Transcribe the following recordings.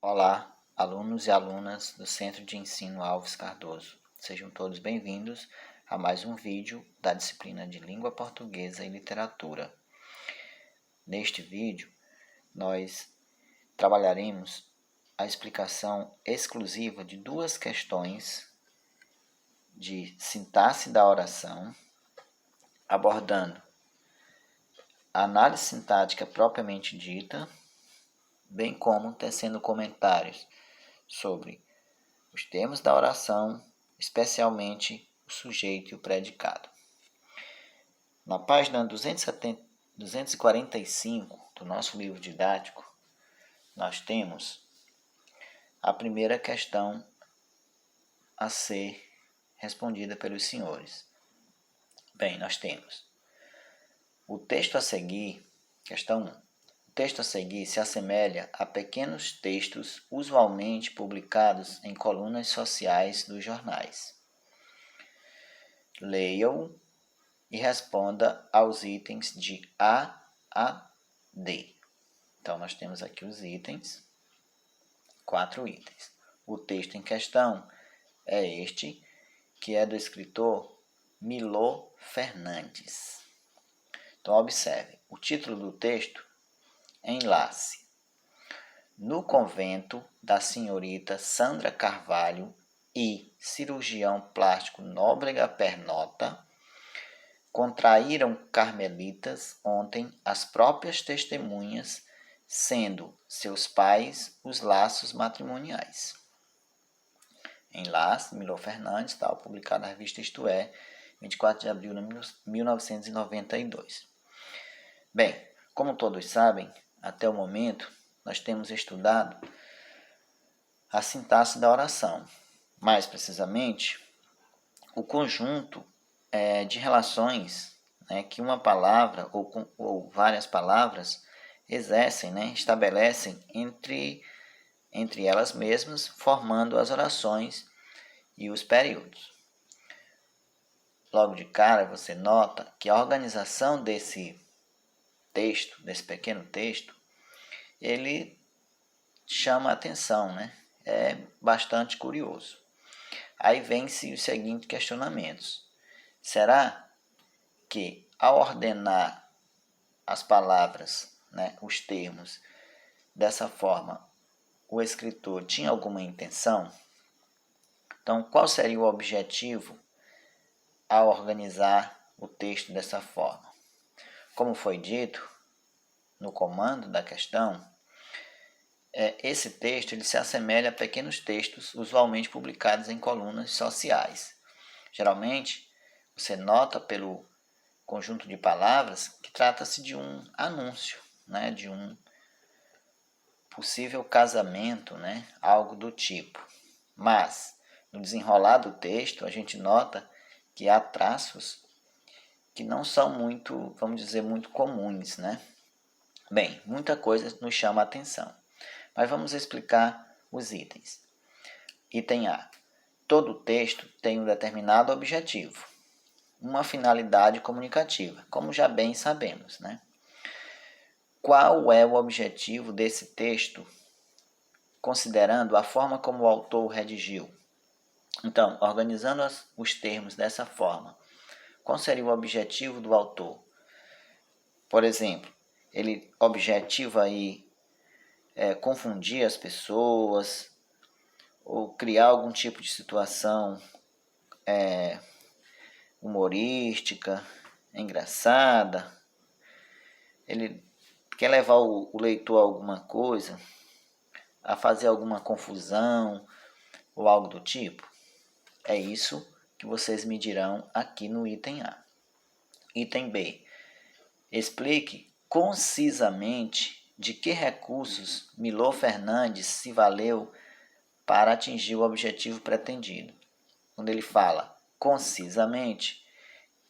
Olá, alunos e alunas do Centro de Ensino Alves Cardoso. Sejam todos bem-vindos a mais um vídeo da disciplina de Língua Portuguesa e Literatura. Neste vídeo, nós trabalharemos a explicação exclusiva de duas questões de sintaxe da oração, abordando a análise sintática propriamente dita, bem como tecendo comentários sobre os termos da oração, especialmente o sujeito e o predicado. Na página 245 do nosso livro didático, nós temos a primeira questão a ser respondida pelos senhores. Bem, nós temos o texto a seguir, questão 1. O texto a seguir se assemelha a pequenos textos usualmente publicados em colunas sociais dos jornais. Leia-o e responda aos itens de A a D. Então, nós temos aqui os itens, 4 itens. O texto em questão é este, que é do escritor Milor Fernandes. Então, observe, o título do texto: Enlace. No convento da senhorita Sandra Carvalho e cirurgião plástico Nóbrega Pernota, contraíram carmelitas ontem as próprias testemunhas, sendo seus pais os laços matrimoniais. Enlace, Milor Fernandes, tal, publicado na revista Isto É, 24 de abril de 1992. Bem, como todos sabem, até o momento, nós temos estudado a sintaxe da oração. Mais precisamente, o conjunto de relações que uma palavra ou várias palavras exercem, estabelecem entre elas mesmas, formando as orações e os períodos. Logo de cara, você nota que a organização desse pequeno texto, ele chama a atenção, É bastante curioso. Aí vem-se os seguintes questionamentos. Será que, ao ordenar as palavras, os termos, dessa forma, o escritor tinha alguma intenção? Então, qual seria o objetivo ao organizar o texto dessa forma? Como foi dito no comando da questão, esse texto ele se assemelha a pequenos textos usualmente publicados em colunas sociais. Geralmente, você nota pelo conjunto de palavras que trata-se de um anúncio, de um possível casamento, algo do tipo. Mas, no desenrolar do texto, a gente nota que há traços que não são muito, vamos dizer, muito comuns, Bem, muita coisa nos chama a atenção. Mas vamos explicar os itens. Item A. Todo texto tem um determinado objetivo, uma finalidade comunicativa, como já bem sabemos, Qual é o objetivo desse texto, considerando a forma como o autor redigiu? Então, organizando os termos dessa forma, qual seria o objetivo do autor? Por exemplo, ele objetiva aí confundir as pessoas ou criar algum tipo de situação humorística, engraçada. Ele quer levar o leitor a alguma coisa, a fazer alguma confusão ou algo do tipo? É isso que vocês me dirão aqui no item A. Item B. Explique concisamente de que recursos Milor Fernandes se valeu para atingir o objetivo pretendido. Quando ele fala concisamente,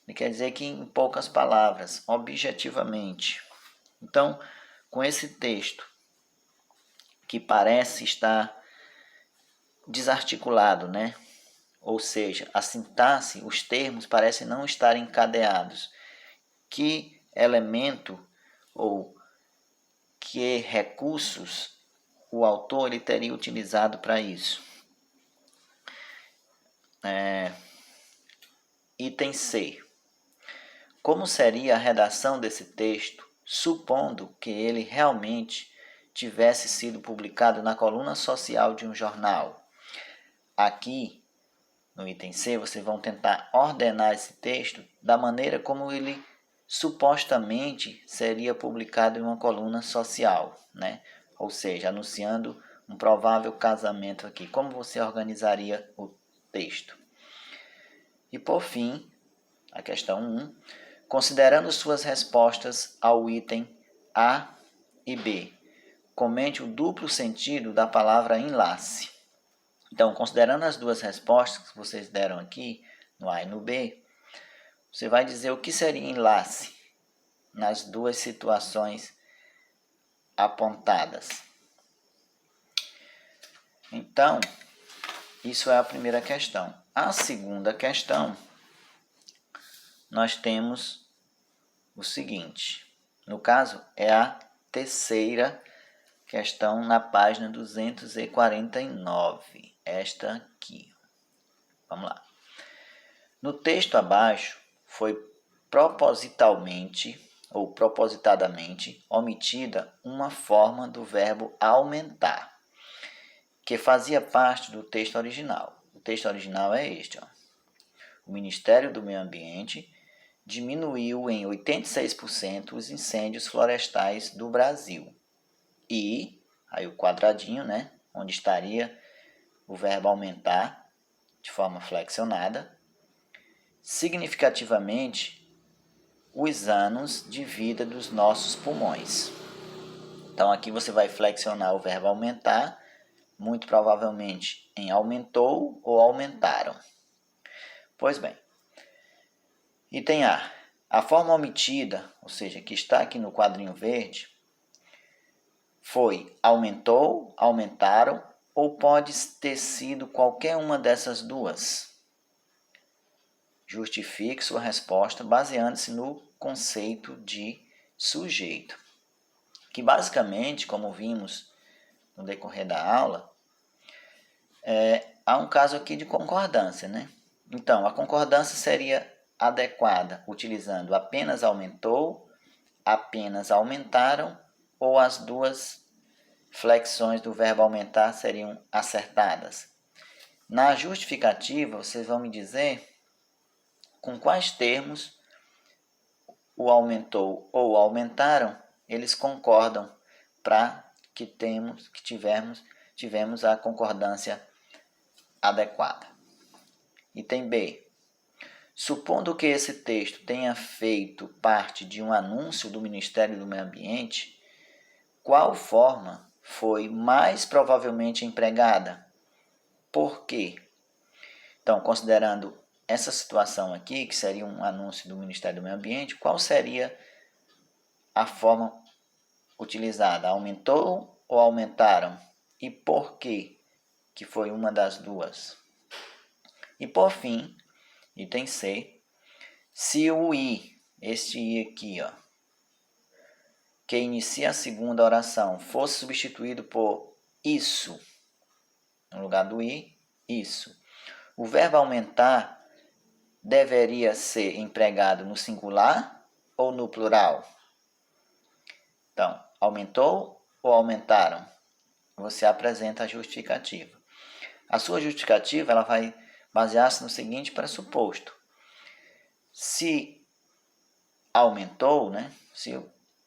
ele quer dizer que em poucas palavras, objetivamente. Então, com esse texto que parece estar desarticulado, Ou seja, a sintaxe, os termos parecem não estar encadeados. Que elemento ou que recursos o autor ele teria utilizado para isso? Item C. Como seria a redação desse texto, supondo que ele realmente tivesse sido publicado na coluna social de um jornal? Aqui, no item C, vocês vão tentar ordenar esse texto da maneira como ele supostamente seria publicado em uma coluna social, né? Ou seja, anunciando um provável casamento aqui. Como você organizaria o texto? E por fim, a questão 1, considerando suas respostas ao item A e B, comente o duplo sentido da palavra enlace. Então, considerando as duas respostas que vocês deram aqui, no A e no B, você vai dizer o que seria enlace nas duas situações apontadas. Então, isso é a primeira questão. A segunda questão, nós temos o seguinte. No caso, é a terceira questão na página 249. Esta aqui. Vamos lá. No texto abaixo, foi propositalmente ou propositadamente omitida uma forma do verbo aumentar, que fazia parte do texto original. O texto original é este. O Ministério do Meio Ambiente diminuiu em 86% os incêndios florestais do Brasil. E, aí o quadradinho, né, onde estaria o verbo aumentar, de forma flexionada, significativamente os anos de vida dos nossos pulmões. Então aqui você vai flexionar o verbo aumentar, muito provavelmente em aumentou ou aumentaram. Pois bem, item A. A forma omitida, ou seja, que está aqui no quadrinho verde, foi aumentou, aumentaram, ou pode ter sido qualquer uma dessas duas. Justifique sua resposta baseando-se no conceito de sujeito, que basicamente, como vimos no decorrer da aula, há um caso aqui de concordância, né? Então, a concordância seria adequada utilizando apenas aumentou, apenas aumentaram, ou as duas flexões do verbo aumentar seriam acertadas. Na justificativa, vocês vão me dizer com quais termos o aumentou ou aumentaram, eles concordam para que tivemos a concordância adequada. Item B. Supondo que esse texto tenha feito parte de um anúncio do Ministério do Meio Ambiente, qual forma foi mais provavelmente empregada? Por quê? Então, considerando essa situação aqui, que seria um anúncio do Ministério do Meio Ambiente, qual seria a forma utilizada? Aumentou ou aumentaram? E por quê que foi uma das duas? E por fim, item C, se o I, este I aqui, que inicia a segunda oração, fosse substituído por isso, no lugar do I, isso, o verbo aumentar deveria ser empregado no singular ou no plural? Então, aumentou ou aumentaram? Você apresenta a justificativa. A sua justificativa ela vai basear-se no seguinte pressuposto. Se aumentou, né? Se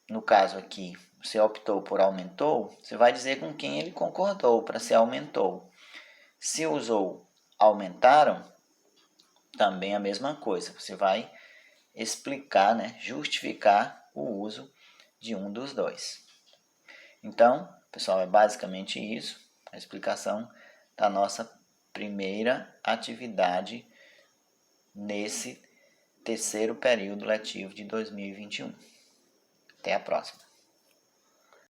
no caso aqui você optou por aumentou, você vai dizer com quem ele concordou para ser aumentou. Se usou aumentaram, também a mesma coisa. Você vai explicar, né? Justificar o uso de um dos dois. Então, pessoal, é basicamente isso. A explicação da nossa primeira atividade nesse terceiro período letivo de 2021. Até a próxima.